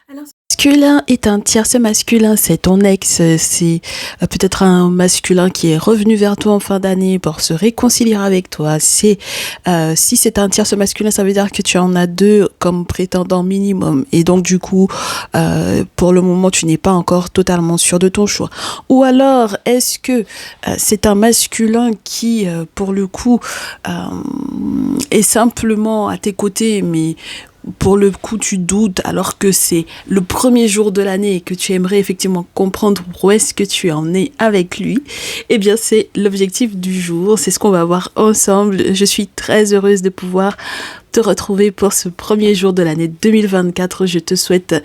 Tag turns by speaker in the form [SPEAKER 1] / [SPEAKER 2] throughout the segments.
[SPEAKER 1] Alors, masculin est un tierce masculin, c'est ton ex, c'est peut-être un masculin qui est revenu vers toi en fin d'année pour se réconcilier avec toi. Si c'est un tierce masculin, ça veut dire que tu en as deux comme prétendant minimum, et donc du coup, pour le moment, tu n'es pas encore totalement sûr de ton choix. Ou alors, est-ce que c'est un masculin qui, pour le coup, est simplement à tes côtés, mais pour le coup, tu doutes alors que c'est le premier jour de l'année et que tu aimerais effectivement comprendre où est-ce que tu en es avec lui, eh bien, c'est l'objectif du jour. C'est ce qu'on va voir ensemble. Je suis très heureuse de pouvoir te retrouver pour ce premier jour de l'année 2024. Je te souhaite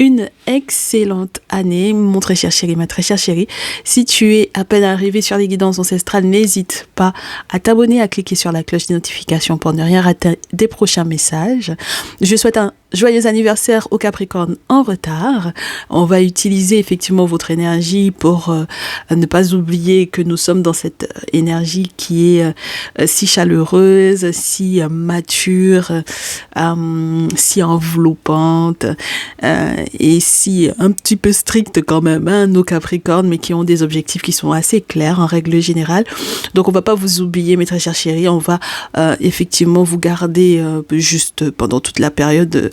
[SPEAKER 1] une excellente année, mon très cher chéri, ma très chère chérie. Si tu es à peine arrivé sur les guidances ancestrales, n'hésite pas à t'abonner, à cliquer sur la cloche des notifications pour ne rien rater des prochains messages. Je souhaite un joyeux anniversaire au Capricorne en retard. On va utiliser effectivement votre énergie pour ne pas oublier que nous sommes dans cette énergie qui est si chaleureuse, si mature, si enveloppante et si un petit peu stricte quand même, hein, nos Capricornes, mais qui ont des objectifs qui sont assez clairs en règle générale. Donc on va pas vous oublier, mes très chers chéris, on va effectivement vous garder juste pendant toute la période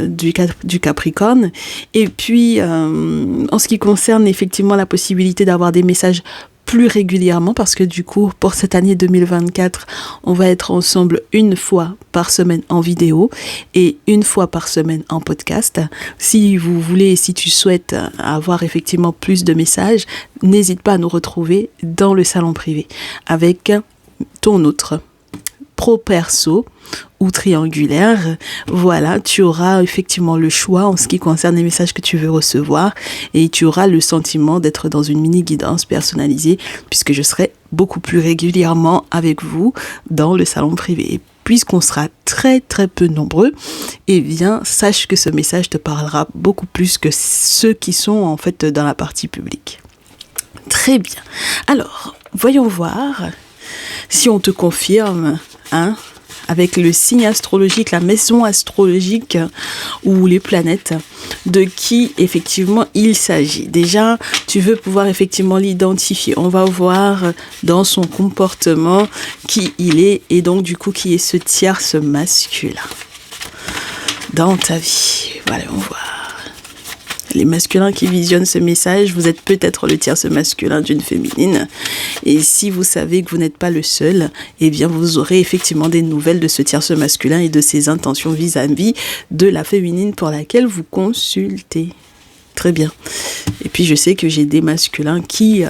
[SPEAKER 1] du Capricorne. Et puis, en ce qui concerne effectivement la possibilité d'avoir des messages plus régulièrement, parce que du coup, pour cette année 2024, on va être ensemble une fois par semaine en vidéo et une fois par semaine en podcast. Si vous voulez, si tu souhaites avoir effectivement plus de messages, n'hésite pas à nous retrouver dans le salon privé avec ton autre pro-perso ou triangulaire. Voilà, tu auras effectivement le choix en ce qui concerne les messages que tu veux recevoir et tu auras le sentiment d'être dans une mini-guidance personnalisée puisque je serai beaucoup plus régulièrement avec vous dans le salon privé. Et puisqu'on sera très très peu nombreux, eh bien, sache que ce message te parlera beaucoup plus que ceux qui sont en fait dans la partie publique. Très bien. Alors, voyons voir si on te confirme, hein, avec le signe astrologique, la maison astrologique ou les planètes, de qui effectivement il s'agit. Déjà, tu veux pouvoir effectivement l'identifier. On va voir dans son comportement qui il est et donc du coup qui est ce tierce masculin dans ta vie. Voilà, on voit. Les masculins qui visionnent ce message, vous êtes peut-être le tierce masculin d'une féminine. Et si vous savez que vous n'êtes pas le seul, eh bien vous aurez effectivement des nouvelles de ce tierce masculin et de ses intentions vis-à-vis de la féminine pour laquelle vous consultez. Très bien. Et puis je sais que j'ai des masculins qui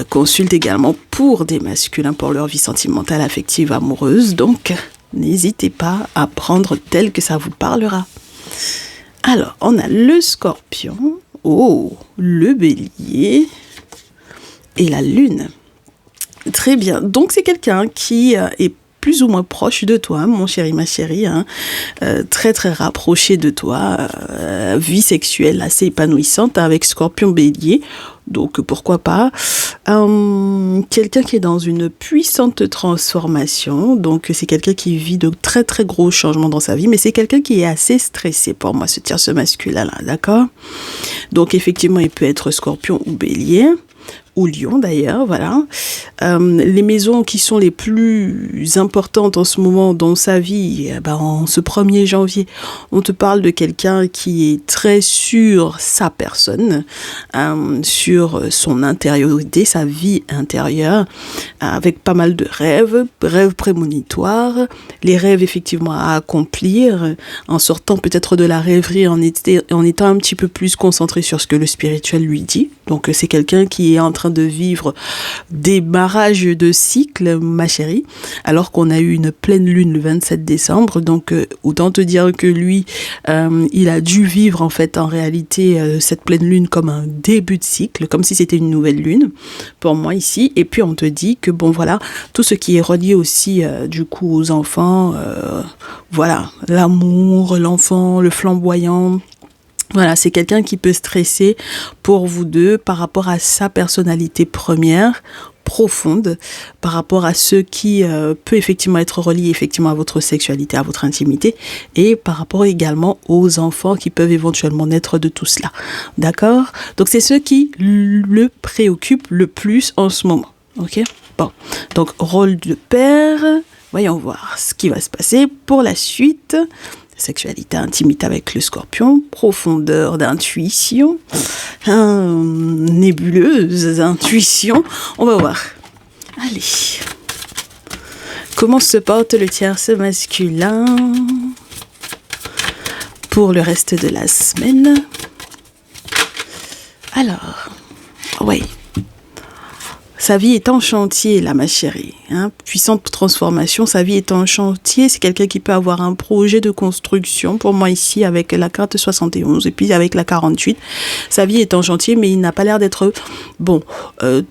[SPEAKER 1] consultent également pour des masculins pour leur vie sentimentale, affective, amoureuse. Donc n'hésitez pas à prendre tel que ça vous parlera. Alors, on a le Scorpion, le Bélier et la Lune. Très bien. Donc, c'est quelqu'un qui est plus ou moins proche de toi, mon chéri, ma chérie, hein, très très rapproché de toi, vie sexuelle assez épanouissante avec Scorpion Bélier. Donc pourquoi pas quelqu'un qui est dans une puissante transformation. Donc c'est quelqu'un qui vit de très très gros changements dans sa vie, mais c'est quelqu'un qui est assez stressé pour moi, ce tierce masculin là, d'accord? Donc effectivement il peut être Scorpion ou Bélier ou Lion d'ailleurs, voilà. Les maisons qui sont les plus importantes en ce moment dans sa vie, en ce 1er janvier, on te parle de quelqu'un qui est très sur sa personne, sur son intériorité, sa vie intérieure, avec pas mal de rêves prémonitoires, les rêves effectivement à accomplir, en sortant peut-être de la rêverie, en étant un petit peu plus concentré sur ce que le spirituel lui dit. Donc c'est quelqu'un qui est en train de vivre des barrages de cycle, ma chérie, alors qu'on a eu une pleine lune le 27 décembre. Donc autant te dire que lui, il a dû vivre en fait en réalité cette pleine lune comme un début de cycle, comme si c'était une nouvelle lune pour moi ici. Et puis on te dit que bon voilà, tout ce qui est relié aussi du coup aux enfants, voilà, l'amour, l'enfant, le flamboyant, Voilà, c'est quelqu'un qui peut stresser pour vous deux par rapport à sa personnalité première, profonde, par rapport à ce qui peut effectivement être relié effectivement à votre sexualité, à votre intimité, et par rapport également aux enfants qui peuvent éventuellement naître de tout cela. D'accord? Donc c'est ce qui le préoccupe le plus en ce moment. Ok? Bon, donc rôle de père, voyons voir ce qui va se passer pour la suite. Sexualité, intimité avec le scorpion, profondeur d'intuition, nébuleuse intuition. On va voir. Allez. Comment se porte le tierce masculin pour le reste de la semaine? Alors, oui. Sa vie est en chantier, là, ma chérie. Puissante transformation, sa vie est en chantier. C'est quelqu'un qui peut avoir un projet de construction. Pour moi, ici, avec la carte 71 et puis avec la 48, sa vie est en chantier, mais il n'a pas l'air d'être,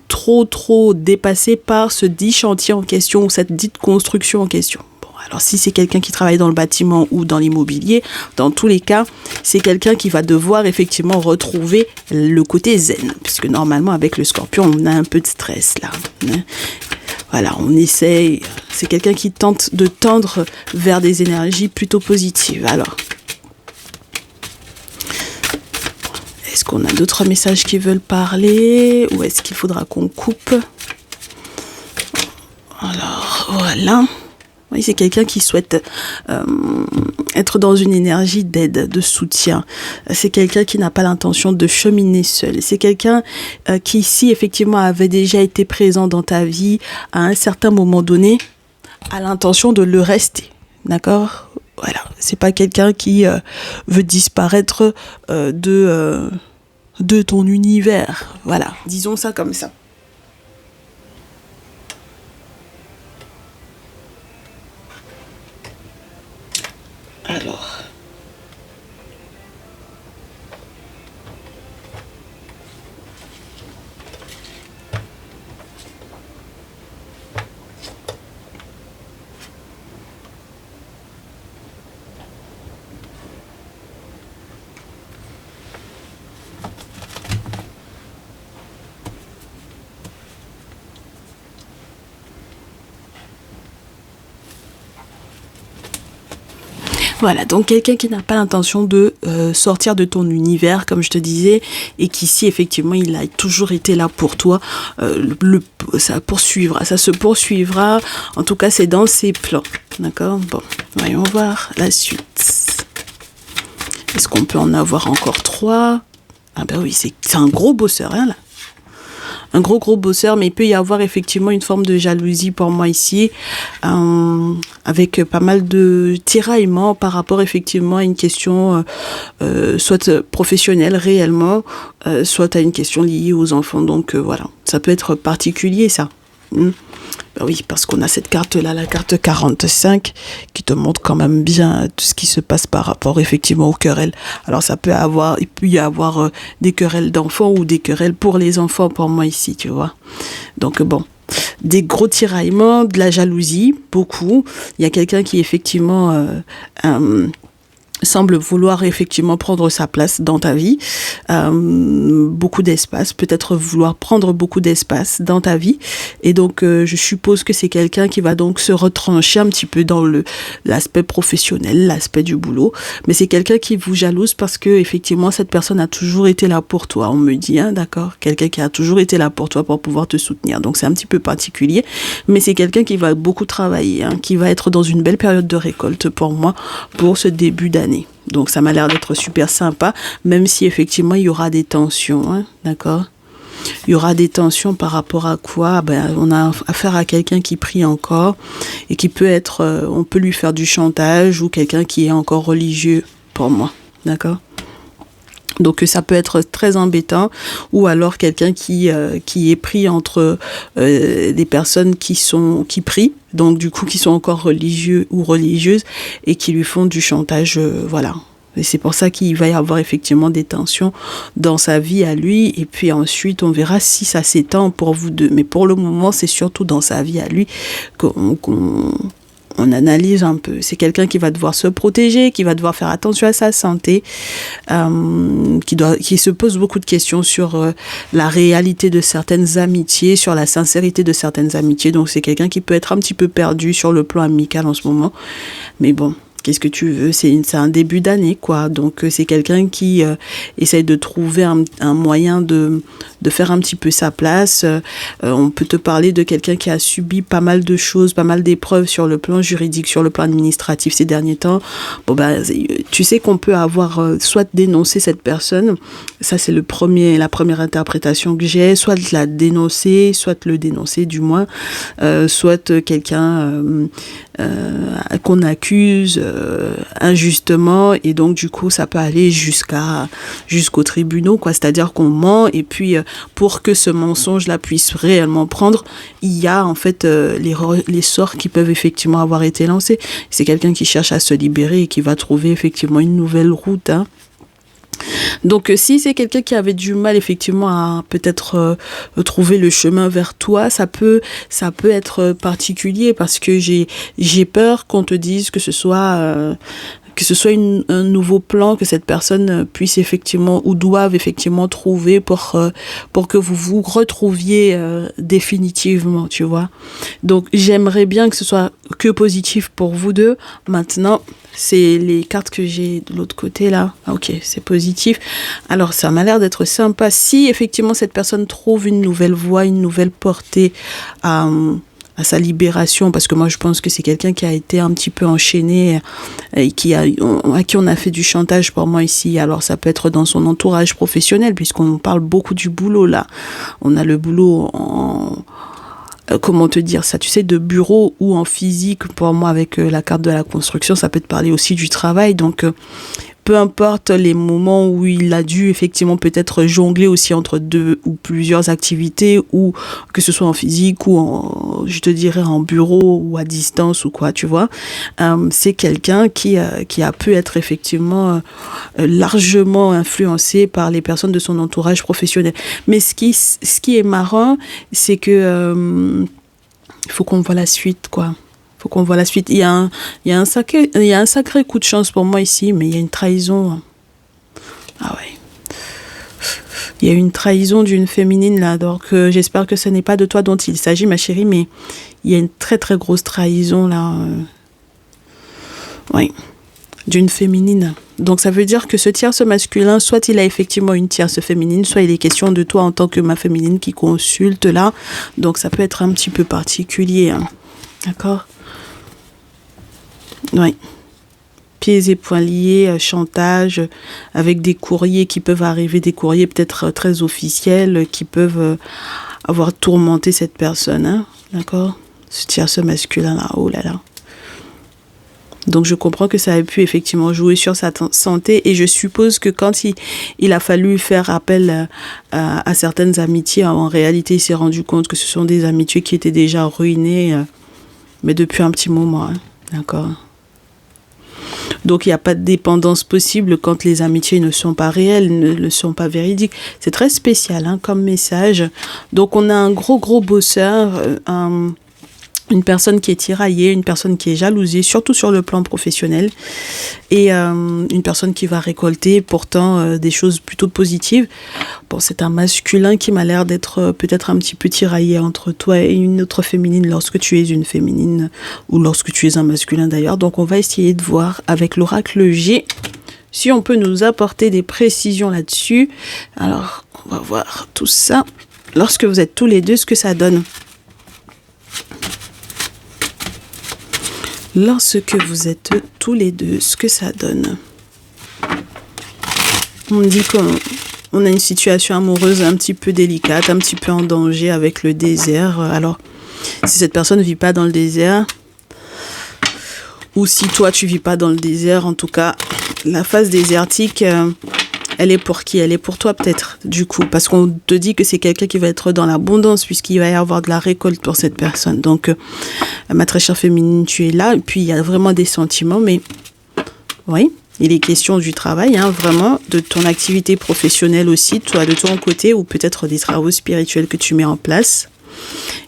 [SPEAKER 1] trop dépassé par ce dit chantier en question ou cette dite construction en question. Alors, si c'est quelqu'un qui travaille dans le bâtiment ou dans l'immobilier, dans tous les cas, c'est quelqu'un qui va devoir effectivement retrouver le côté zen. Puisque normalement, avec le scorpion, on a un peu de stress là. Voilà, on essaye. C'est quelqu'un qui tente de tendre vers des énergies plutôt positives. Alors, est-ce qu'on a d'autres messages qui veulent parler? Ou est-ce qu'il faudra qu'on coupe? Alors, voilà. Oui, c'est quelqu'un qui souhaite être dans une énergie d'aide, de soutien. C'est quelqu'un qui n'a pas l'intention de cheminer seul. C'est quelqu'un qui, ici, effectivement, avait déjà été présent dans ta vie à un certain moment donné, a l'intention de le rester. D'accord? Voilà. C'est pas quelqu'un qui veut disparaître de ton univers. Voilà. Disons ça comme ça. Alors, voilà, donc quelqu'un qui n'a pas l'intention de sortir de ton univers, comme je te disais, et qu'ici, effectivement, il a toujours été là pour toi. Ça se poursuivra. En tout cas, c'est dans ses plans. D'accord? Bon, voyons voir la suite. Est-ce qu'on peut en avoir encore 3? Ah ben oui, c'est un gros bosseur, hein, là. Un gros bosseur, mais il peut y avoir effectivement une forme de jalousie pour moi ici, avec pas mal de tiraillements par rapport effectivement à une question soit professionnelle réellement, soit à une question liée aux enfants. Donc voilà, ça peut être particulier ça. Ben oui, parce qu'on a cette carte-là, la carte 45, qui te montre quand même bien tout ce qui se passe par rapport effectivement aux querelles. Alors il peut y avoir des querelles d'enfants ou des querelles pour les enfants pour moi ici, tu vois. Donc bon, des gros tiraillements, de la jalousie, beaucoup. Il y a quelqu'un qui effectivement semble vouloir effectivement prendre sa place dans ta vie, beaucoup d'espace, peut-être vouloir prendre beaucoup d'espace dans ta vie, et donc je suppose que c'est quelqu'un qui va donc se retrancher un petit peu dans l'aspect professionnel, l'aspect du boulot, mais c'est quelqu'un qui vous jalouse parce que effectivement cette personne a toujours été là pour toi, on me dit, hein, d'accord, quelqu'un qui a toujours été là pour toi pour pouvoir te soutenir, donc c'est un petit peu particulier, mais c'est quelqu'un qui va beaucoup travailler, hein, qui va être dans une belle période de récolte pour moi, pour ce début d'année. Donc ça m'a l'air d'être super sympa, même si effectivement il y aura des tensions, hein, d'accord? Il y aura des tensions par rapport à quoi? Ben, on a affaire à quelqu'un qui prie encore et qui peut être, on peut lui faire du chantage, ou quelqu'un qui est encore religieux pour moi, d'accord? Donc ça peut être très embêtant, ou alors quelqu'un qui est pris entre des personnes qui prient, donc du coup qui sont encore religieux ou religieuses et qui lui font du chantage, voilà. Et c'est pour ça qu'il va y avoir effectivement des tensions dans sa vie à lui, et puis ensuite on verra si ça s'étend pour vous deux. Mais pour le moment, c'est surtout dans sa vie à lui qu'on on analyse un peu. C'est quelqu'un qui va devoir se protéger, qui va devoir faire attention à sa santé, qui se pose beaucoup de questions sur la réalité de certaines amitiés, sur la sincérité de certaines amitiés. Donc c'est quelqu'un qui peut être un petit peu perdu sur le plan amical en ce moment. Mais bon, qu'est-ce que tu veux, c'est un début d'année, quoi. Donc, c'est quelqu'un qui essaye de trouver un moyen de faire un petit peu sa place. On peut te parler de quelqu'un qui a subi pas mal de choses, pas mal d'épreuves sur le plan juridique, sur le plan administratif ces derniers temps. Bon, tu sais qu'on peut avoir soit dénoncé cette personne, ça c'est la première interprétation que j'ai, soit la dénoncer, soit le dénoncer du moins, soit quelqu'un qu'on accuse injustement, et donc du coup ça peut aller jusqu'aux tribunaux, quoi. C'est-à-dire qu'on ment, et puis pour que ce mensonge-là puisse réellement prendre, il y a en fait les sorts qui peuvent effectivement avoir été lancés. C'est quelqu'un qui cherche à se libérer et qui va trouver effectivement une nouvelle route, hein. Donc si c'est quelqu'un qui avait du mal effectivement à peut-être trouver le chemin vers toi, ça peut être particulier, parce que j'ai peur qu'on te dise que ce soit un nouveau plan que cette personne puisse effectivement ou doive effectivement trouver pour que vous vous retrouviez définitivement, tu vois. Donc j'aimerais bien que ce soit que positif pour vous deux. Maintenant, c'est les cartes que j'ai de l'autre côté là. Ah, ok, c'est positif. Alors ça m'a l'air d'être sympa. Si effectivement cette personne trouve une nouvelle voie, une nouvelle portée à sa libération, parce que moi je pense que c'est quelqu'un qui a été un petit peu enchaîné et à qui on a fait du chantage pour moi ici. Alors ça peut être dans son entourage professionnel, puisqu'on parle beaucoup du boulot là. On a le boulot comment te dire ça, tu sais, de bureau ou en physique. Pour moi, avec la carte de la construction, ça peut te parler aussi du travail. Donc peu importe les moments où il a dû effectivement peut-être jongler aussi entre deux ou plusieurs activités, ou que ce soit en physique ou je te dirais en bureau ou à distance ou quoi, tu vois. C'est quelqu'un qui a pu être effectivement largement influencé par les personnes de son entourage professionnel. Mais ce qui est marrant, c'est que il faut qu'on voit la suite, quoi. Faut qu'on voit la suite. Il y a un sacré coup de chance pour moi ici, mais il y a une trahison. Ah ouais. Il y a une trahison d'une féminine là, donc j'espère que ce n'est pas de toi dont il s'agit, ma chérie, mais il y a une très très grosse trahison là. Oui, d'une féminine. Donc ça veut dire que ce tierce masculin, soit il a effectivement une tierce féminine, soit il est question de toi en tant que ma féminine qui consulte là. Donc ça peut être un petit peu particulier, hein. D'accord ? Oui. Pieds et poings liés, chantage, avec des courriers qui peuvent arriver, des courriers peut-être très officiels, qui peuvent avoir tourmenté cette personne, hein, d'accord ? Ce tierce masculin là, oh là là. Donc je comprends que ça a pu effectivement jouer sur sa santé, et je suppose que quand il a fallu faire appel à certaines amitiés, en réalité il s'est rendu compte que ce sont des amitiés qui étaient déjà ruinées, mais depuis un petit moment, hein, d'accord ? Donc, il n'y a pas de dépendance possible quand les amitiés ne sont pas réelles, ne sont pas véridiques. C'est très spécial, hein, comme message. Donc, on a un gros bosseur, une personne qui est tiraillée, une personne qui est jalousée, surtout sur le plan professionnel, et une personne qui va récolter pourtant des choses plutôt positives. Bon, c'est un masculin qui m'a l'air d'être peut-être un petit peu tiraillé entre toi et une autre féminine lorsque tu es une féminine, ou lorsque tu es un masculin d'ailleurs. Donc on va essayer de voir avec l'oracle G si on peut nous apporter des précisions là-dessus. Alors, on va voir tout ça lorsque vous êtes tous les deux, ce que ça donne. Lorsque vous êtes tous les deux, ce que ça donne. On me dit qu'on a une situation amoureuse un petit peu délicate, un petit peu en danger avec le désert. Alors, si cette personne ne vit pas dans le désert, ou si toi tu vis pas dans le désert, en tout cas, la phase désertique, elle est pour qui ? Elle est pour toi peut-être, du coup, parce qu'on te dit que c'est quelqu'un qui va être dans l'abondance, puisqu'il va y avoir de la récolte pour cette personne. Donc, ma très chère féminine, tu es là, et puis il y a vraiment des sentiments, mais oui, il est question du travail, hein, vraiment, de ton activité professionnelle aussi, toi de ton côté, ou peut-être des travaux spirituels que tu mets en place.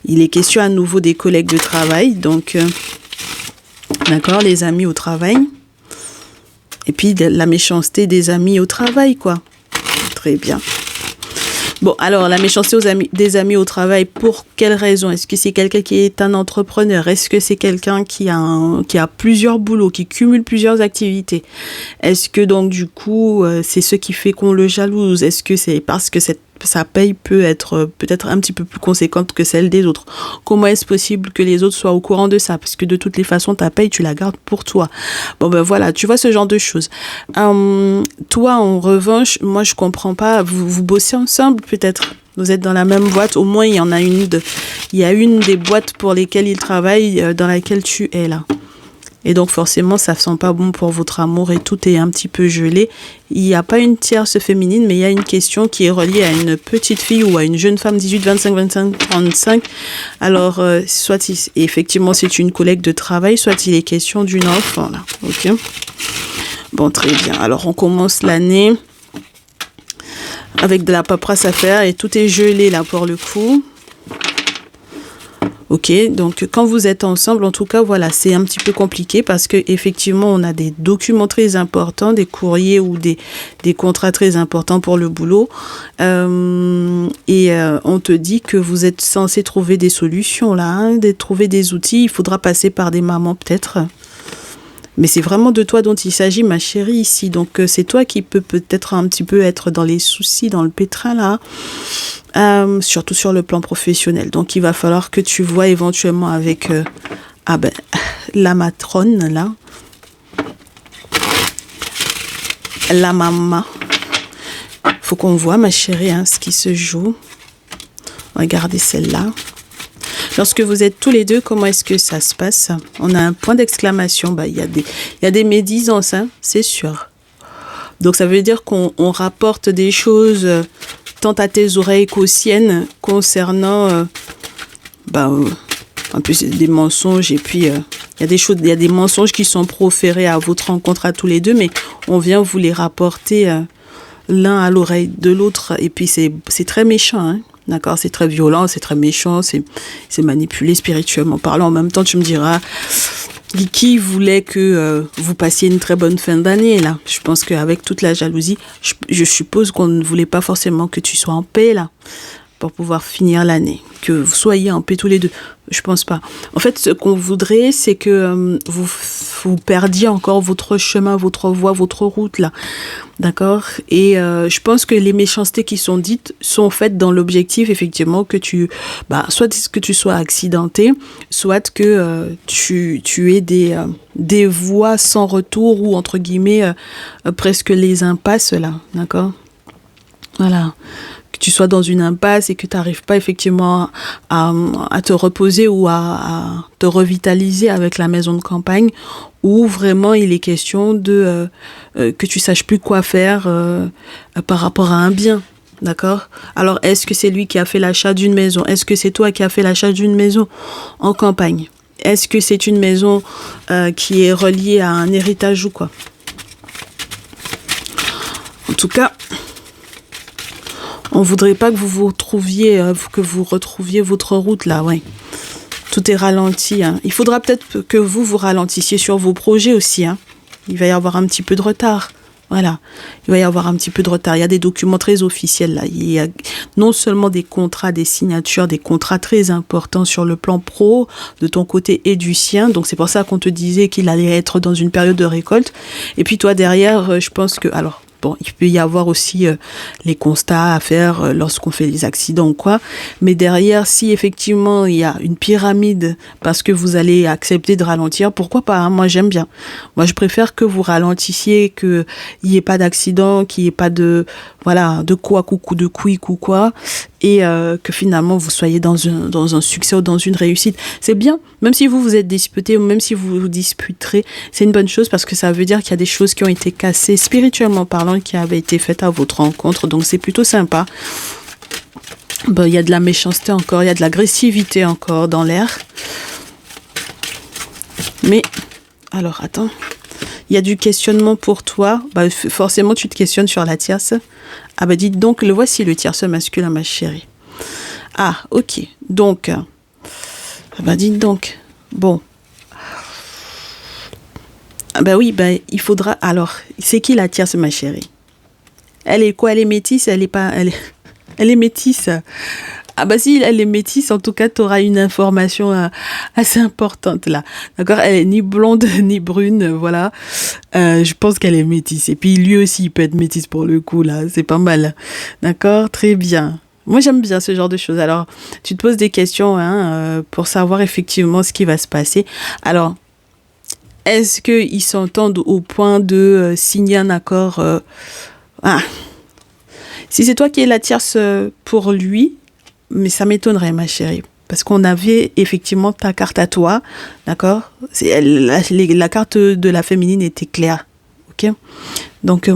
[SPEAKER 1] Il est question à nouveau des collègues de travail, donc D'accord, les amis au travail. Et puis la méchanceté des amis au travail, quoi. Très bien. Bon, alors, la méchanceté des amis au travail, pour quelle raison? Est-ce que c'est quelqu'un qui est un entrepreneur? Est-ce que c'est quelqu'un qui a plusieurs boulots, qui cumule plusieurs activités? Est-ce que donc, du coup, c'est ce qui fait qu'on le jalouse? Est-ce que c'est parce que sa paye peut être peut-être un petit peu plus conséquente que celle des autres? Comment est-ce possible que les autres soient au courant de ça? Parce que de toutes les façons, ta paye, tu la gardes pour toi. Bon, ben voilà, tu vois ce genre de choses. Toi, en revanche, moi, je comprends pas. Vous bossez ensemble, peut-être? Vous êtes dans la même boîte. Au moins, il y a une des boîtes pour lesquelles il travaille, dans laquelle tu es là. Et donc forcément, ça sent pas bon pour votre amour et tout est un petit peu gelé. Il n'y a pas une tierce féminine, mais il y a une question qui est reliée à une petite fille ou à une jeune femme 18, 25, 25, 35. Alors, soit effectivement c'est une collègue de travail, soit il est question d'une enfant. Là. Ok. Bon, très bien. Alors, on commence l'année avec de la paperasse à faire et tout est gelé là pour le coup. Ok, donc quand vous êtes ensemble, en tout cas, voilà, c'est un petit peu compliqué parce que effectivement, on a des documents très importants, des courriers ou des contrats très importants pour le boulot, on te dit que vous êtes censé trouver des solutions là, hein, trouver des outils. Il faudra passer par des mamans peut-être. Mais c'est vraiment de toi dont il s'agit, ma chérie, ici. Donc, c'est toi qui peux peut-être un petit peu être dans les soucis, dans le pétrin, là. Surtout sur le plan professionnel. Donc, il va falloir que tu vois éventuellement avec la matrone, là. La maman. Faut qu'on voit, ma chérie, hein, ce qui se joue. Regardez celle-là. Lorsque vous êtes tous les deux, comment est-ce que ça se passe? On a un point d'exclamation. Il y a des médisances, hein, c'est sûr. Donc, ça veut dire qu'on rapporte des choses tant à tes oreilles qu'aux siennes concernant un peu des mensonges. Et puis, il y a des mensonges qui sont proférés à votre rencontre à tous les deux, mais on vient vous les rapporter l'un à l'oreille de l'autre. Et puis, c'est très méchant, hein. D'accord, c'est très violent, c'est très méchant, c'est manipulé spirituellement parlant. En même temps, tu me diras, qui voulait que vous passiez une très bonne fin d'année, là? Je pense qu'avec toute la jalousie, je suppose qu'on ne voulait pas forcément que tu sois en paix, là, pour pouvoir finir l'année. Que vous soyez en paix tous les deux. Je pense pas. En fait, ce qu'on voudrait, c'est que vous perdiez encore votre chemin, votre voie, votre route, là. D'accord? Et je pense que les méchancetés qui sont dites sont faites dans l'objectif, effectivement, que soit que tu sois accidenté, soit que tu aies des voies sans retour ou, entre guillemets, presque les impasses, là. D'accord? Voilà. Que tu sois dans une impasse et que tu n'arrives pas effectivement à te reposer ou à te revitaliser avec la maison de campagne, où vraiment il est question de que tu saches plus quoi faire par rapport à un bien. D'accord? Alors, est-ce que c'est lui qui a fait l'achat d'une maison? Est-ce que c'est toi qui as fait l'achat d'une maison en campagne? Est-ce que c'est une maison qui est reliée à un héritage ou quoi? En tout cas, on voudrait pas que vous retrouviez votre route là, ouais. Tout est ralenti, hein. Il faudra peut-être que vous ralentissiez sur vos projets aussi, hein. Il va y avoir un petit peu de retard. Voilà. Il va y avoir un petit peu de retard. Il y a des documents très officiels là. Il y a non seulement des contrats, des signatures, des contrats très importants sur le plan pro de ton côté et du sien. Donc c'est pour ça qu'on te disait qu'il allait être dans une période de récolte. Et puis toi derrière, je pense que bon, il peut y avoir aussi les constats à faire lorsqu'on fait des accidents ou quoi. Mais derrière, si effectivement il y a une pyramide parce que vous allez accepter de ralentir, pourquoi pas, hein? Moi, j'aime bien. Moi, je préfère que vous ralentissiez, qu'il n'y ait pas d'accident, qu'il n'y ait pas de quoi, coucou, de quick ou quoi. Et que finalement, vous soyez dans un succès ou dans une réussite. C'est bien. Même si vous êtes disputé ou même si vous vous disputerez, c'est une bonne chose parce que ça veut dire qu'il y a des choses qui ont été cassées spirituellement parlant qui avaient été faites à votre rencontre. Donc, c'est plutôt sympa. Il y a de la méchanceté encore, il y a de l'agressivité encore dans l'air. Mais, alors, attends. Il y a du questionnement pour toi. Forcément, tu te questionnes sur la tierce. Dites donc, le voici le tierce masculin, ma chérie. Ah, ok. Donc, dites donc. Bon. Ah bah oui, bah, il faudra... Alors, c'est qui la tierce, ma chérie? Elle est quoi? Elle est métisse? Elle est pas... Elle est métisse. Ah bah si, elle est métisse, en tout cas, tu auras une information assez importante là. D'accord? Elle est ni blonde ni brune, voilà. Je pense qu'elle est métisse. Et puis lui aussi, il peut être métisse pour le coup, là. C'est pas mal. D'accord? Très bien. Moi, j'aime bien ce genre de choses. Alors, tu te poses des questions hein, pour savoir effectivement ce qui va se passer. Alors, est-ce qu'ils s'entendent au point de signer un accord ah. Si c'est toi qui es la tierce pour lui, mais ça m'étonnerait, ma chérie. Parce qu'on avait effectivement ta carte à toi, d'accord? La carte de la féminine était claire, ok? Donc,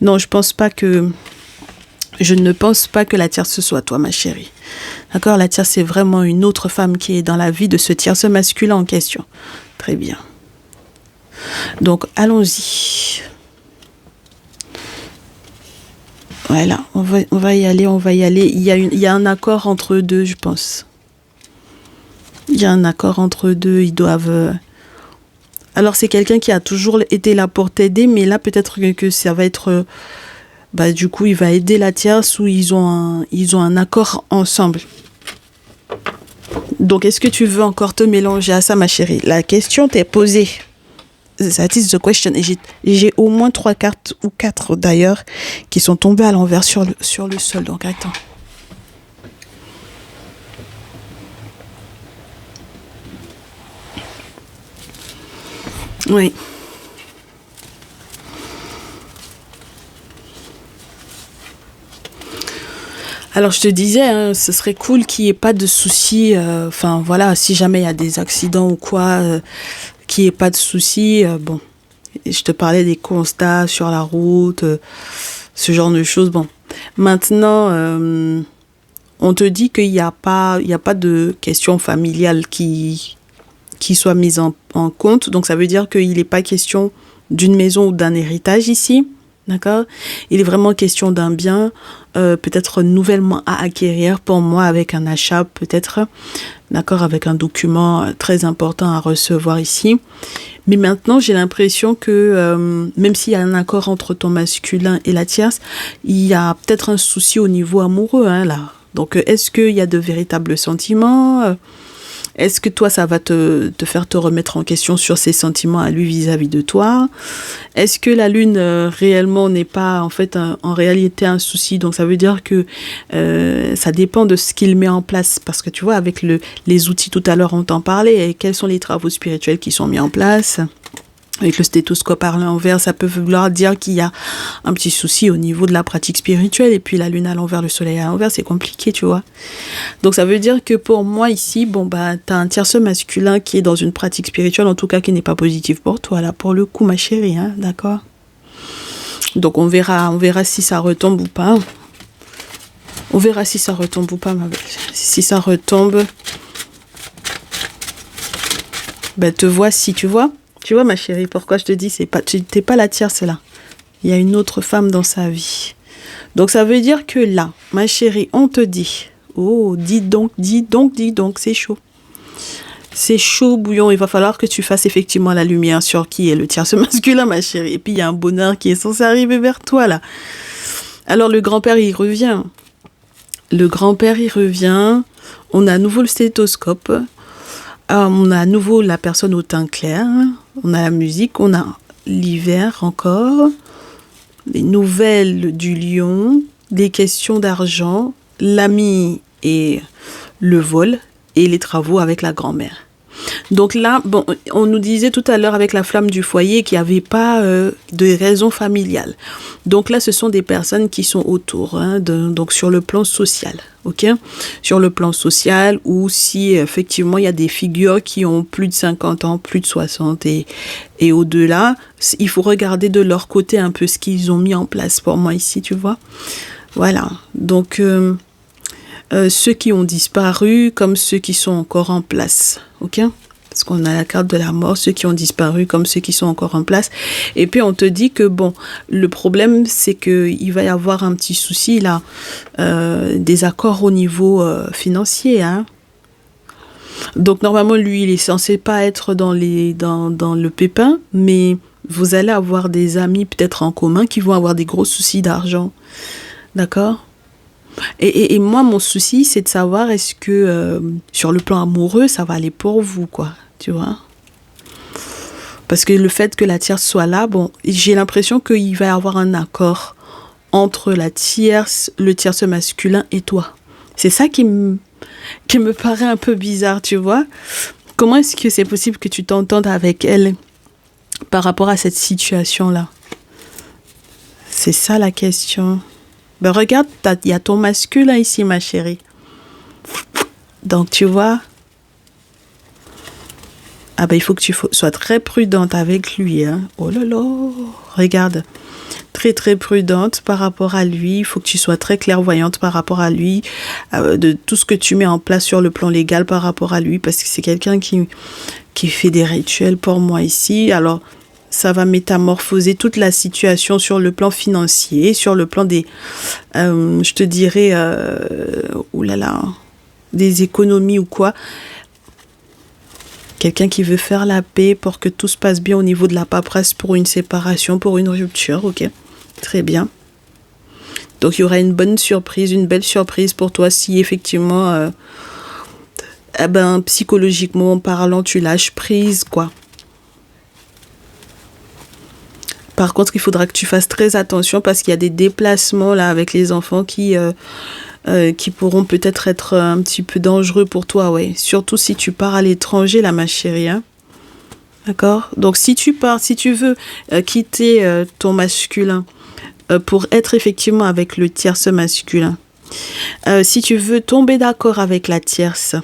[SPEAKER 1] non, je ne pense pas que la tierce soit toi, ma chérie. D'accord? La tierce, c'est vraiment une autre femme qui est dans la vie de ce tierce masculin en question. Très bien. Donc, allons-y. Voilà, on va y aller, on va y aller. Il y a un accord entre eux deux, je pense. Il y a un accord entre eux deux, ils doivent... Alors, c'est quelqu'un qui a toujours été là pour t'aider, mais là, peut-être que ça va être... Bah, du coup, il va aider la tierce ou ils ont un accord ensemble. Donc, est-ce que tu veux encore te mélanger à ça, ma chérie? La question t'est posée. That is the question. Et j'ai au moins 3 cartes, ou 4 d'ailleurs, qui sont tombées à l'envers sur le sol. Donc, attends. Oui. Alors, je te disais, hein, ce serait cool qu'il n'y ait pas de soucis. Enfin, voilà, si jamais il y a des accidents ou quoi, qu'il n'y ait pas de soucis. Bon, je te parlais des constats sur la route, ce genre de choses. Bon, maintenant, on te dit qu'il n'y a pas de questions familiales qui soient mises en compte. Donc, ça veut dire qu'il n'est pas question d'une maison ou d'un héritage ici. D'accord? Il est vraiment question d'un bien, peut-être nouvellement à acquérir pour moi avec un achat, peut-être, d'accord, avec un document très important à recevoir ici. Mais maintenant, j'ai l'impression que même s'il y a un accord entre ton masculin et la tierce, il y a peut-être un souci au niveau amoureux, hein, là. Donc, est-ce qu'il y a de véritables sentiments? Est-ce que toi, ça va te faire te remettre en question sur ses sentiments à lui vis-à-vis de toi? Est-ce que la lune réellement n'est pas en fait en réalité un souci? Donc ça veut dire que ça dépend de ce qu'il met en place. Parce que tu vois, avec les outils tout à l'heure, on t'en parlait. Et quels sont les travaux spirituels qui sont mis en place? Avec le stéthoscope à l'envers, ça peut vouloir dire qu'il y a un petit souci au niveau de la pratique spirituelle. Et puis la lune à l'envers, le soleil à l'envers, c'est compliqué, tu vois. Donc ça veut dire que pour moi ici, bon bah t'as un tierce masculin qui est dans une pratique spirituelle, en tout cas qui n'est pas positive pour toi, là, pour le coup, ma chérie, hein, d'accord? Donc on verra si ça retombe ou pas. On verra si ça retombe ou pas, ma belle. Si ça retombe, ben te voici, tu vois? Tu vois, ma chérie, pourquoi je te dis, t'es pas la tierce là. Il y a une autre femme dans sa vie. Donc, ça veut dire que là, ma chérie, on te dit, oh, dis donc, c'est chaud. C'est chaud, bouillon. Il va falloir que tu fasses effectivement la lumière sur qui est le tierce masculin, ma chérie. Et puis, il y a un bonheur qui est censé arriver vers toi, là. Alors, le grand-père, il revient. On a à nouveau le stéthoscope. On a à nouveau la personne au teint clair. On a la musique. On a l'hiver encore. Les nouvelles du lion. Des questions d'argent. L'ami et le vol. Et les travaux avec la grand-mère. Donc là, bon, on nous disait tout à l'heure avec la flamme du foyer qu'il n'y avait pas de raison familiale. Donc là, ce sont des personnes qui sont autour, hein, donc sur le plan social, ok? Sur le plan social, ou si effectivement il y a des figures qui ont plus de 50 ans, plus de 60 et au-delà, il faut regarder de leur côté un peu ce qu'ils ont mis en place pour moi ici, tu vois? Voilà, donc... ceux qui ont disparu comme ceux qui sont encore en place, ok? Parce qu'on a la carte de la mort, ceux qui ont disparu comme ceux qui sont encore en place. Et puis on te dit que bon, le problème c'est qu'il va y avoir un petit souci là, des accords au niveau financier, hein? Donc normalement, lui, il est censé pas être dans le pépin, mais vous allez avoir des amis peut-être en commun qui vont avoir des gros soucis d'argent. D'accord? Et moi, mon souci, c'est de savoir est-ce que sur le plan amoureux, ça va aller pour vous, quoi. Tu vois? Parce que le fait que la tierce soit là, bon, j'ai l'impression qu'il va y avoir un accord entre la tierce, le tierce masculin et toi. C'est ça qui me paraît un peu bizarre, tu vois. Comment est-ce que c'est possible que tu t'entendes avec elle par rapport à cette situation-là? C'est ça la question. Ben regarde, il y a ton masculin ici, ma chérie. Donc tu vois, ah ben il faut que tu sois très prudente avec lui, hein. Oh là là, regarde. Très très prudente par rapport à lui, il faut que tu sois très clairvoyante par rapport à lui, de tout ce que tu mets en place sur le plan légal par rapport à lui, parce que c'est quelqu'un qui fait des rituels pour moi ici. Alors ça va métamorphoser toute la situation sur le plan financier, sur le plan des, je te dirais, oulala, des économies ou quoi. Quelqu'un qui veut faire la paix pour que tout se passe bien au niveau de la paperasse pour une séparation, pour une rupture, ok. Très bien. Donc il y aura une bonne surprise, une belle surprise pour toi si effectivement, psychologiquement parlant, tu lâches prise, quoi. Par contre, il faudra que tu fasses très attention parce qu'il y a des déplacements là avec les enfants qui pourront peut-être être un petit peu dangereux pour toi, ouais. Surtout si tu pars à l'étranger, là, ma chérie, hein. D'accord? Donc, si tu pars, si tu veux quitter ton masculin pour être effectivement avec le tierce masculin, si tu veux tomber d'accord avec la tierce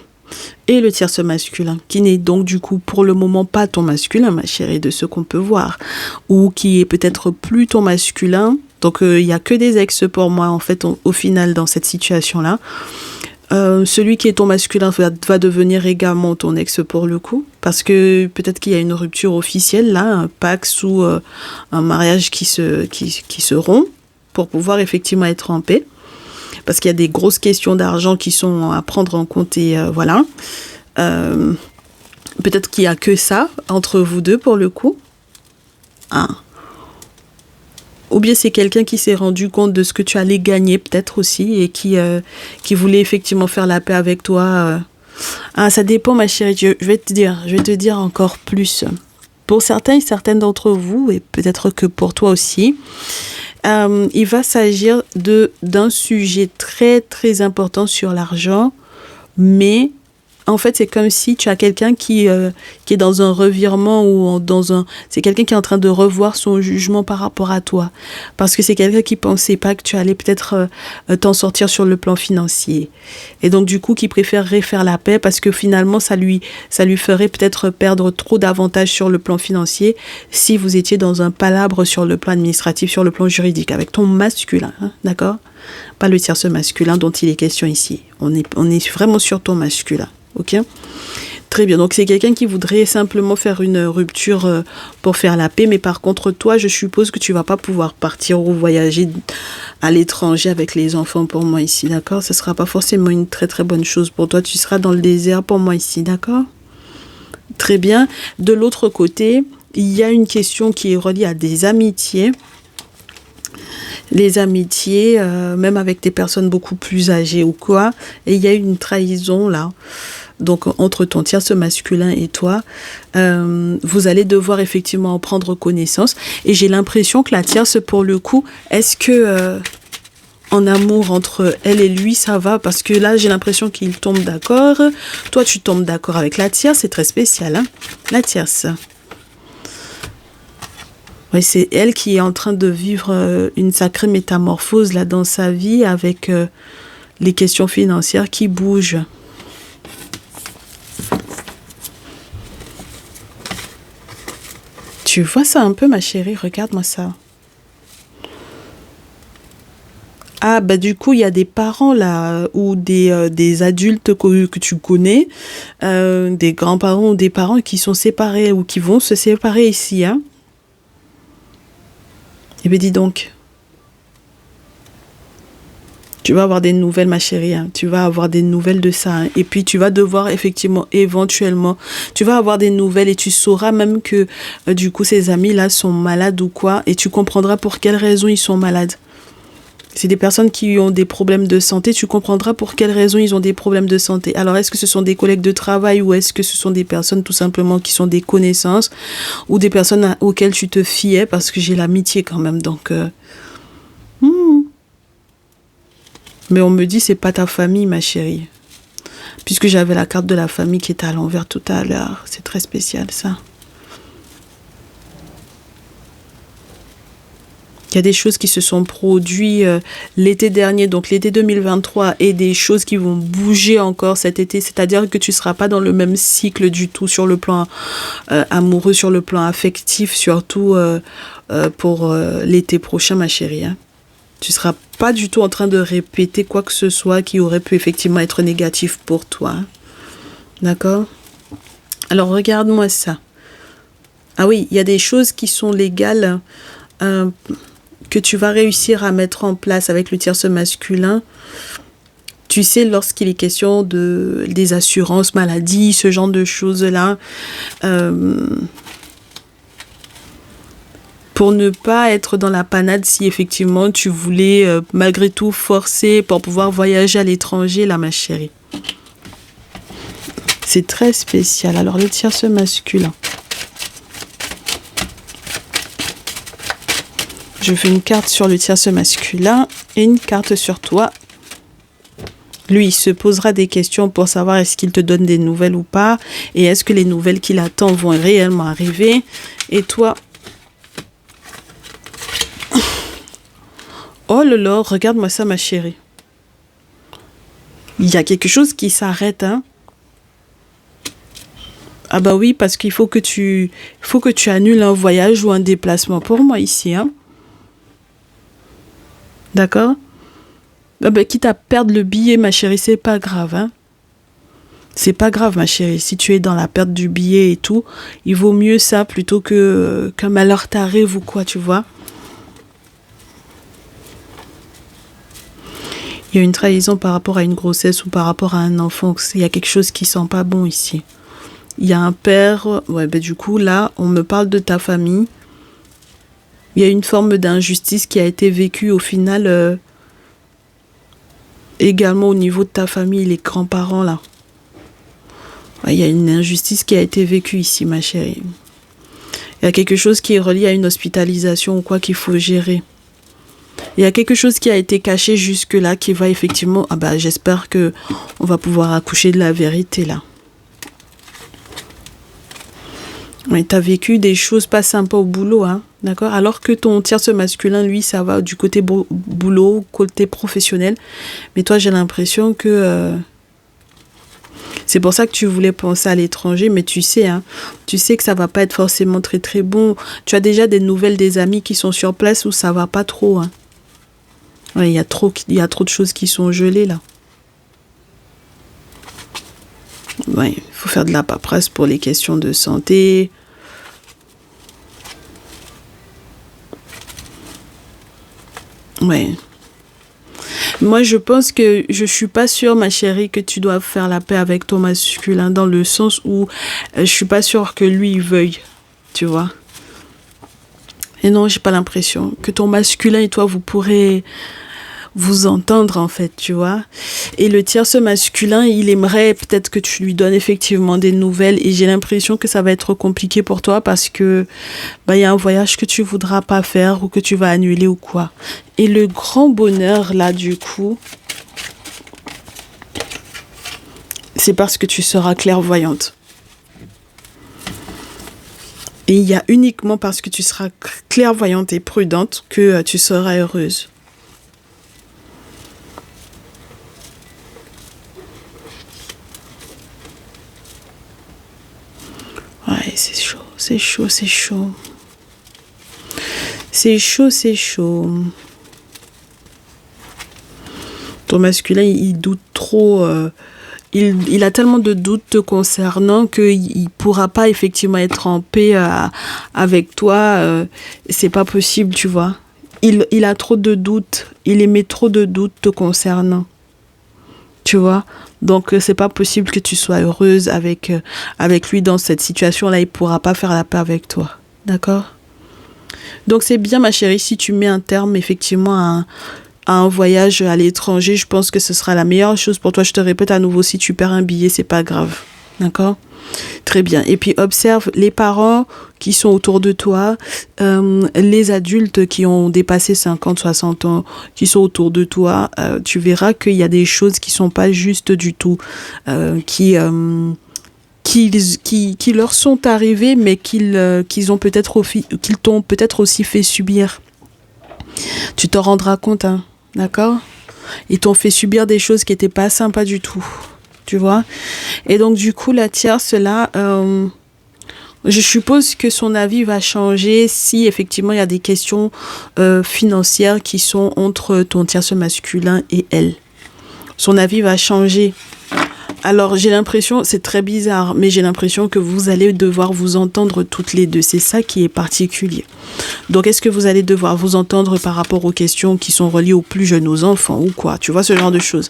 [SPEAKER 1] et le tierce masculin, qui n'est donc du coup pour le moment pas ton masculin, ma chérie, de ce qu'on peut voir, ou qui est peut-être plus ton masculin, donc il n'y a que des ex pour moi en fait au final dans cette situation-là. Celui qui est ton masculin va devenir également ton ex pour le coup, parce que peut-être qu'il y a une rupture officielle là, un Pax ou un mariage qui se rompt pour pouvoir effectivement être en paix. Parce qu'il y a des grosses questions d'argent qui sont à prendre en compte et voilà. Peut-être qu'il n'y a que ça entre vous deux pour le coup. Ah. Ou bien c'est quelqu'un qui s'est rendu compte de ce que tu allais gagner peut-être aussi et qui voulait effectivement faire la paix avec toi. Ah, ça dépend ma chérie, je vais te dire encore plus. Pour certains et certaines d'entre vous, et peut-être que pour toi aussi, il va s'agir d'un sujet très très important sur l'argent, mais en fait c'est comme si tu as quelqu'un qui est dans un revirement ou c'est quelqu'un qui est en train de revoir son jugement par rapport à toi, parce que c'est quelqu'un qui pensait pas que tu allais peut-être t'en sortir sur le plan financier, et donc du coup qui préférerait faire la paix parce que finalement ça lui ferait peut-être perdre trop d'avantages sur le plan financier si vous étiez dans un palabre sur le plan administratif, sur le plan juridique avec ton masculin, hein, d'accord? Pas le tierce masculin dont il est question ici. On est vraiment sur ton masculin. Ok? Très bien. Donc, c'est quelqu'un qui voudrait simplement faire une rupture pour faire la paix. Mais par contre, toi, je suppose que tu vas pas pouvoir partir ou voyager à l'étranger avec les enfants pour moi ici. D'accord? Ce sera pas forcément une très très bonne chose pour toi. Tu seras dans le désert pour moi ici. D'accord? Très bien. De l'autre côté, il y a une question qui est reliée à des amitiés. Les amitiés, même avec des personnes beaucoup plus âgées ou quoi, et il y a une trahison là, donc entre ton tierce masculin et toi, vous allez devoir effectivement en prendre connaissance, et j'ai l'impression que la tierce pour le coup, est-ce que en amour entre elle et lui ça va, parce que là j'ai l'impression qu'ils tombent d'accord, toi tu tombes d'accord avec la tierce, c'est très spécial, hein, la tierce. Oui, c'est elle qui est en train de vivre une sacrée métamorphose là dans sa vie avec les questions financières qui bougent. Tu vois ça un peu, ma chérie? Regarde-moi ça. Ah, bah du coup, il y a des parents là, ou des adultes que tu connais, des grands-parents ou des parents qui sont séparés ou qui vont se séparer ici, hein. Eh bien, dis donc. Tu vas avoir des nouvelles, ma chérie, hein. Tu vas avoir des nouvelles de ça, hein. Et puis, tu vas devoir effectivement, éventuellement, tu vas avoir des nouvelles et tu sauras même que, du coup, ces amis-là sont malades ou quoi. Et tu comprendras pour quelles raisons ils sont malades. C'est des personnes qui ont des problèmes de santé. Tu comprendras pour quelles raisons ils ont des problèmes de santé. Alors, est-ce que ce sont des collègues de travail ou est-ce que ce sont des personnes tout simplement qui sont des connaissances ou des personnes auxquelles tu te fiais parce que j'ai l'amitié quand même. Donc, mais on me dit c'est pas ta famille, ma chérie. Puisque j'avais la carte de la famille qui était à l'envers tout à l'heure. C'est très spécial, ça. Il y a des choses qui se sont produites l'été dernier, donc l'été 2023, et des choses qui vont bouger encore cet été. C'est-à-dire que tu ne seras pas dans le même cycle du tout sur le plan amoureux, sur le plan affectif, surtout pour l'été prochain, ma chérie, hein. Tu ne seras pas du tout en train de répéter quoi que ce soit qui aurait pu effectivement être négatif pour toi, hein. D'accord? Alors, regarde-moi ça. Ah oui, il y a des choses qui sont légales que tu vas réussir à mettre en place avec le tierce masculin. Tu sais, lorsqu'il est question des assurances maladie, ce genre de choses-là, pour ne pas être dans la panade si effectivement tu voulais malgré tout forcer pour pouvoir voyager à l'étranger, là, ma chérie. C'est très spécial. Alors, le tierce masculin. Je fais une carte sur le tierce masculin et une carte sur toi. Lui, il se posera des questions pour savoir est-ce qu'il te donne des nouvelles ou pas. Et est-ce que les nouvelles qu'il attend vont réellement arriver. Et toi... Oh là là, regarde-moi ça, ma chérie. Il y a quelque chose qui s'arrête, hein. Ah bah oui, parce qu'il faut que tu annules un voyage ou un déplacement pour moi ici, hein. D'accord? Ah ben, quitte à perdre le billet, ma chérie, c'est pas grave, hein. C'est pas grave, ma chérie. Si tu es dans la perte du billet et tout, il vaut mieux ça plutôt qu'un malheur t'arrive ou quoi, tu vois. Il y a une trahison par rapport à une grossesse ou par rapport à un enfant. Il y a quelque chose qui sent pas bon ici. Il y a un père... Ouais, ben du coup, là, on me parle de ta famille. Il y a une forme d'injustice qui a été vécue au final également au niveau de ta famille, les grands-parents là. Ouais, il y a une injustice qui a été vécue ici, ma chérie. Il y a quelque chose qui est relié à une hospitalisation ou quoi qu'il faut gérer. Il y a quelque chose qui a été caché jusque-là qui va effectivement... Ah bah j'espère que on va pouvoir accoucher de la vérité là. Mais tu as vécu des choses pas sympas au boulot, hein, d'accord? Alors que ton tierce masculin, lui, ça va du côté boulot, côté professionnel. Mais toi, j'ai l'impression que... c'est pour ça que tu voulais penser à l'étranger, mais tu sais, hein, tu sais que ça va pas être forcément très très bon. Tu as déjà des nouvelles des amis qui sont sur place où ça va pas trop, hein. Ouais, il y a trop de choses qui sont gelées, là. Ouais, il faut faire de la paperasse pour les questions de santé. Ouais. Moi, je pense que je suis pas sûre, ma chérie, que tu dois faire la paix avec ton masculin dans le sens où je suis pas sûre que lui il veuille, tu vois. Et non, j'ai pas l'impression que ton masculin et toi vous pourrez vous entendre en fait, tu vois. Et le tierce masculin, il aimerait peut-être que tu lui donnes effectivement des nouvelles et j'ai l'impression que ça va être compliqué pour toi parce que il y a un voyage que tu voudras pas faire ou que tu vas annuler ou quoi. Et le grand bonheur là du coup, c'est parce que tu seras clairvoyante. Et il y a uniquement parce que tu seras clairvoyante et prudente que tu seras heureuse. Ouais, c'est chaud, c'est chaud, c'est chaud. C'est chaud, c'est chaud. Ton masculin, il doute trop. Il a tellement de doutes te concernant qu'il ne pourra pas effectivement être en paix avec toi. C'est pas possible, tu vois. il a trop de doutes, il émet trop de doutes te concernant. Tu vois? Donc, c'est pas possible que tu sois heureuse avec lui dans cette situation-là. Il pourra pas faire la paix avec toi. D'accord? Donc, c'est bien, ma chérie, si tu mets un terme, effectivement, à un voyage à l'étranger, je pense que ce sera la meilleure chose pour toi. Je te répète à nouveau, si tu perds un billet, c'est pas grave. D'accord? Très bien. Et puis observe les parents qui sont autour de toi, les adultes qui ont dépassé 50, 60 ans, qui sont autour de toi. Tu verras qu'il y a des choses qui sont pas justes du tout, qui leur sont arrivées, mais qu'ils t'ont peut-être aussi fait subir. Tu t'en rendras compte, hein, d'accord? Ils t'ont fait subir des choses qui n'étaient pas sympas du tout. Tu vois? Et donc, du coup, la tierce, là, je suppose que son avis va changer si, effectivement, il y a des questions financières qui sont entre ton tierce masculin et elle. Son avis va changer. Alors, j'ai l'impression, c'est très bizarre, mais j'ai l'impression que vous allez devoir vous entendre toutes les deux. C'est ça qui est particulier. Donc, est-ce que vous allez devoir vous entendre par rapport aux questions qui sont reliées aux plus jeunes, aux enfants ou quoi? Tu vois, ce genre de choses.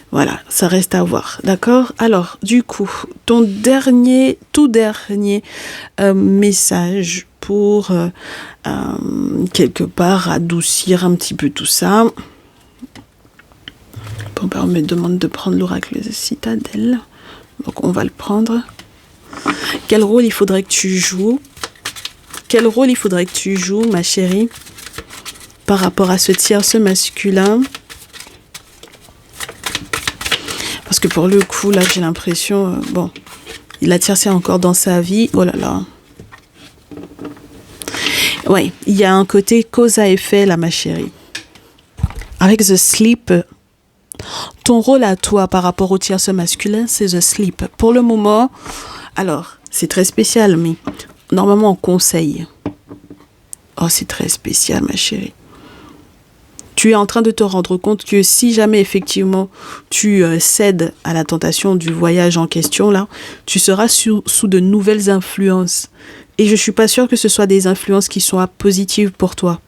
[SPEAKER 1] Voilà, ça reste à voir, d'accord? Alors, du coup, ton tout dernier message pour quelque part adoucir un petit peu tout ça. Bon, ben, on me demande de prendre l'oracle de Citadelle, donc on va le prendre. Quel rôle il faudrait que tu joues? Quel rôle il faudrait que tu joues, ma chérie, par rapport à ce tierce masculin? Parce que pour le coup, là, j'ai l'impression... bon, la tierce est encore dans sa vie. Oh là là. Ouais, il y a un côté cause à effet, là, ma chérie. Avec The Sleep, ton rôle à toi par rapport au tierce masculin, c'est The Sleep. Pour le moment, alors, c'est très spécial, mais normalement, on conseille. Oh, c'est très spécial, ma chérie. Tu es en train de te rendre compte que si jamais effectivement tu cèdes à la tentation du voyage en question, là, tu seras sous de nouvelles influences. Et je ne suis pas sûre que ce soit des influences qui soient positives pour toi.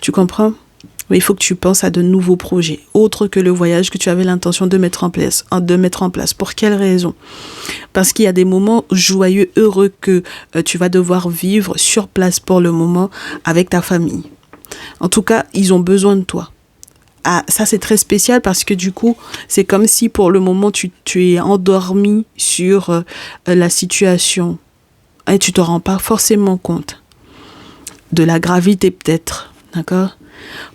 [SPEAKER 1] Tu comprends? Mais il faut que tu penses à de nouveaux projets, autres que le voyage que tu avais l'intention de mettre en place. Pour quelle raison? Parce qu'il y a des moments joyeux, heureux que tu vas devoir vivre sur place pour le moment avec ta famille. En tout cas, ils ont besoin de toi. Ah, ça, c'est très spécial parce que du coup, c'est comme si pour le moment, tu es endormi sur la situation et tu ne te rends pas forcément compte de la gravité peut-être. D'accord?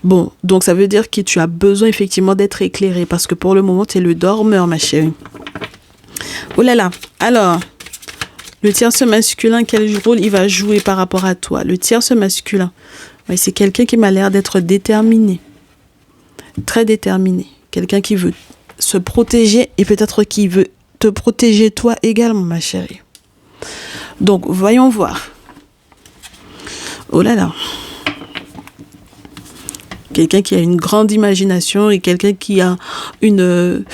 [SPEAKER 1] Bon, donc ça veut dire que tu as besoin effectivement d'être éclairé parce que pour le moment, tu es le dormeur, ma chérie. Oh là là. Alors, le tierce masculin, quel rôle il va jouer par rapport à toi? Le tierce masculin. Oui, c'est quelqu'un qui m'a l'air d'être déterminé, très déterminé. Quelqu'un qui veut se protéger et peut-être qui veut te protéger toi également, ma chérie. Donc, voyons voir. Oh là là. Quelqu'un qui a une grande imagination et quelqu'un qui a une...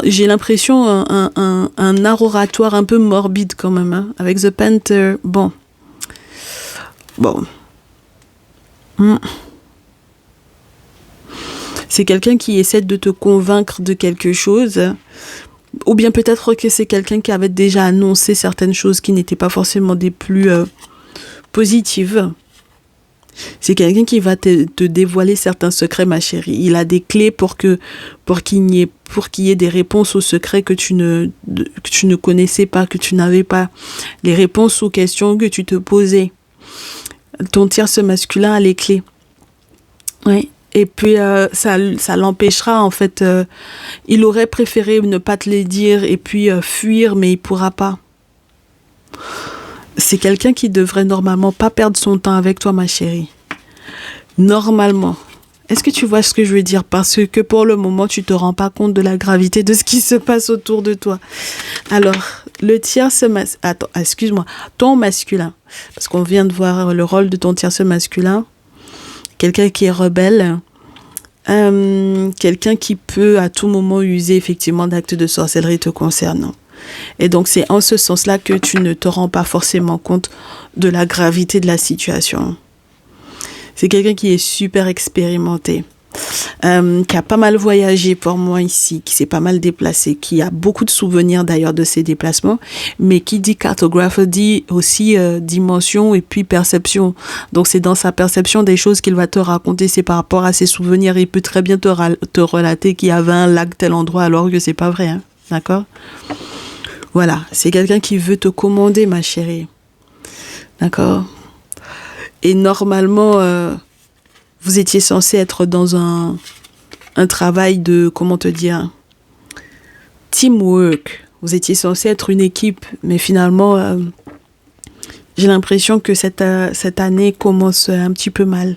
[SPEAKER 1] j'ai l'impression un art oratoire un peu morbide quand même, hein, avec The Panther. Bon. C'est quelqu'un qui essaie de te convaincre de quelque chose, ou bien peut-être que c'est quelqu'un qui avait déjà annoncé certaines choses qui n'étaient pas forcément des plus positives. C'est quelqu'un qui va te dévoiler certains secrets, ma chérie. Il a des clés pour qu'il y ait des réponses aux secrets que tu ne connaissais pas, que tu n'avais pas. Les réponses aux questions que tu te posais. Ton tierce masculin a les clés. Oui. Et puis, ça l'empêchera, en fait. Il aurait préféré ne pas te les dire et puis fuir, mais il ne pourra pas. C'est quelqu'un qui devrait normalement pas perdre son temps avec toi, ma chérie. Normalement. Est-ce que tu vois ce que je veux dire? Parce que pour le moment, tu te rends pas compte de la gravité de ce qui se passe autour de toi. Alors, le tierce masculin... Attends, excuse-moi. Ton masculin. Parce qu'on vient de voir le rôle de ton tierce masculin. Quelqu'un qui est rebelle. Quelqu'un qui peut à tout moment user effectivement d'actes de sorcellerie te concernant. Et donc, c'est en ce sens-là que tu ne te rends pas forcément compte de la gravité de la situation. C'est quelqu'un qui est super expérimenté. Qui a pas mal voyagé pour moi ici, qui s'est pas mal déplacé, qui a beaucoup de souvenirs d'ailleurs de ses déplacements, mais qui dit cartographe dit aussi dimension et puis perception. Donc c'est dans sa perception des choses qu'il va te raconter, c'est par rapport à ses souvenirs. Il peut très bien te relater qu'il y avait un lac tel endroit alors que c'est pas vrai, hein. D'accord? Voilà, c'est quelqu'un qui veut te commander, ma chérie. D'accord? Et normalement, vous étiez censé être dans un travail de, comment te dire, teamwork. Vous étiez censé être une équipe, mais finalement, j'ai l'impression que cette année commence un petit peu mal.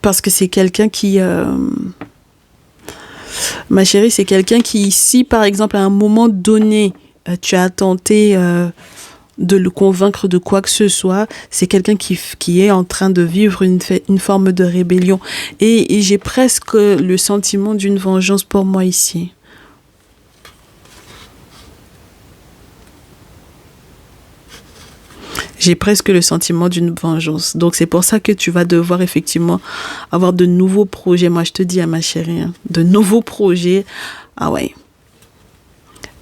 [SPEAKER 1] Parce que c'est quelqu'un qui... ma chérie, c'est quelqu'un qui, si par exemple à un moment donné, tu as tenté de le convaincre de quoi que ce soit, c'est quelqu'un qui est en train de vivre une forme de rébellion. Et j'ai presque le sentiment d'une vengeance pour moi ici. J'ai presque le sentiment d'une vengeance. Donc c'est pour ça que tu vas devoir effectivement avoir de nouveaux projets. Moi je te dis à ma chérie, hein, de nouveaux projets. Ah ouais.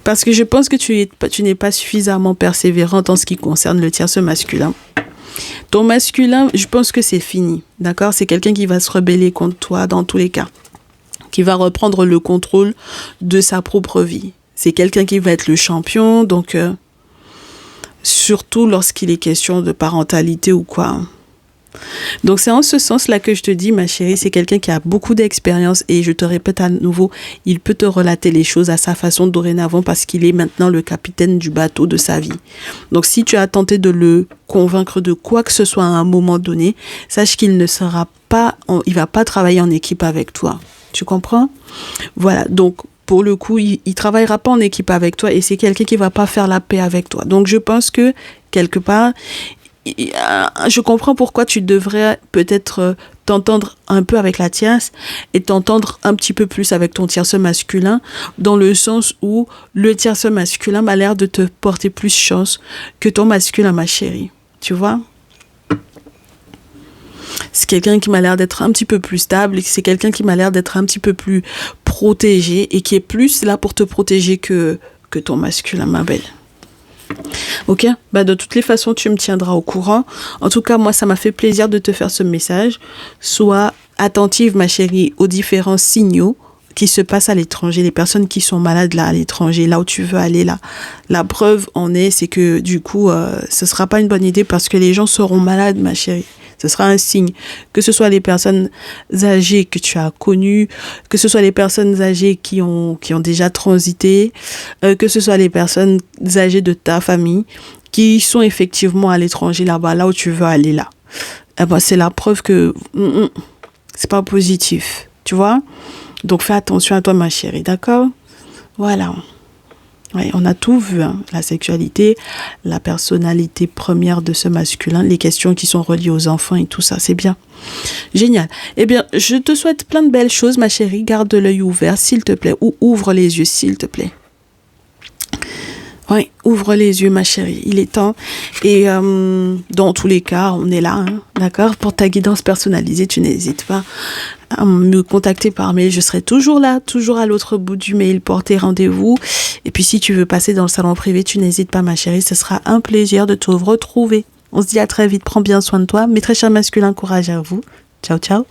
[SPEAKER 1] Parce que je pense que tu n'es pas suffisamment persévérante en ce qui concerne le tierce masculin. Ton masculin, je pense que c'est fini. D'accord? C'est quelqu'un qui va se rebeller contre toi dans tous les cas. Qui va reprendre le contrôle de sa propre vie. C'est quelqu'un qui va être le champion. Donc, surtout lorsqu'il est question de parentalité ou quoi. Donc c'est en ce sens-là que je te dis, ma chérie, c'est quelqu'un qui a beaucoup d'expérience et je te répète à nouveau, il peut te relater les choses à sa façon dorénavant parce qu'il est maintenant le capitaine du bateau de sa vie. Donc si tu as tenté de le convaincre de quoi que ce soit à un moment donné, sache qu'il ne sera pas, il va pas travailler en équipe avec toi. Tu comprends? Voilà, donc pour le coup, il travaillera pas en équipe avec toi et c'est quelqu'un qui va pas faire la paix avec toi. Donc je pense que quelque part, je comprends pourquoi tu devrais peut-être t'entendre un peu avec la tierce et t'entendre un petit peu plus avec ton tierce masculin, dans le sens où le tierce masculin m'a l'air de te porter plus chance que ton masculin, ma chérie. Tu vois? C'est quelqu'un qui m'a l'air d'être un petit peu plus stable, c'est quelqu'un qui m'a l'air d'être un petit peu plus protégé et qui est plus là pour te protéger que ton masculin, ma belle. Ok, bah de toutes les façons tu me tiendras au courant. En tout cas moi ça m'a fait plaisir de te faire ce message. Sois attentive ma chérie aux différents signaux qui se passent à l'étranger, les personnes qui sont malades là à l'étranger, là où tu veux aller là. La preuve en est, c'est que du coup ce sera pas une bonne idée parce que les gens seront malades ma chérie. Ce sera un signe, que ce soit les personnes âgées que tu as connues, que ce soit les personnes âgées qui ont déjà transité, que ce soit les personnes âgées de ta famille qui sont effectivement à l'étranger là-bas, là où tu veux aller là. Eh ben, c'est la preuve que c'est pas positif, tu vois? Donc fais attention à toi ma chérie, d'accord? Voilà. Ouais, on a tout vu, hein. La sexualité, la personnalité première de ce masculin, les questions qui sont reliées aux enfants et tout ça, c'est bien. Génial. Eh bien, je te souhaite plein de belles choses, ma chérie. Garde l'œil ouvert, s'il te plaît, ou ouvre les yeux, s'il te plaît. Oui, ouvre les yeux, ma chérie. Il est temps. Et dans tous les cas, on est là, hein, d'accord? Pour ta guidance personnalisée, tu n'hésites pas à me contacter par mail. Je serai toujours là, toujours à l'autre bout du mail pour tes rendez-vous. Et puis, si tu veux passer dans le salon privé, tu n'hésites pas, ma chérie. Ce sera un plaisir de te retrouver. On se dit à très vite. Prends bien soin de toi. Mes très chers masculins, courage à vous. Ciao, ciao.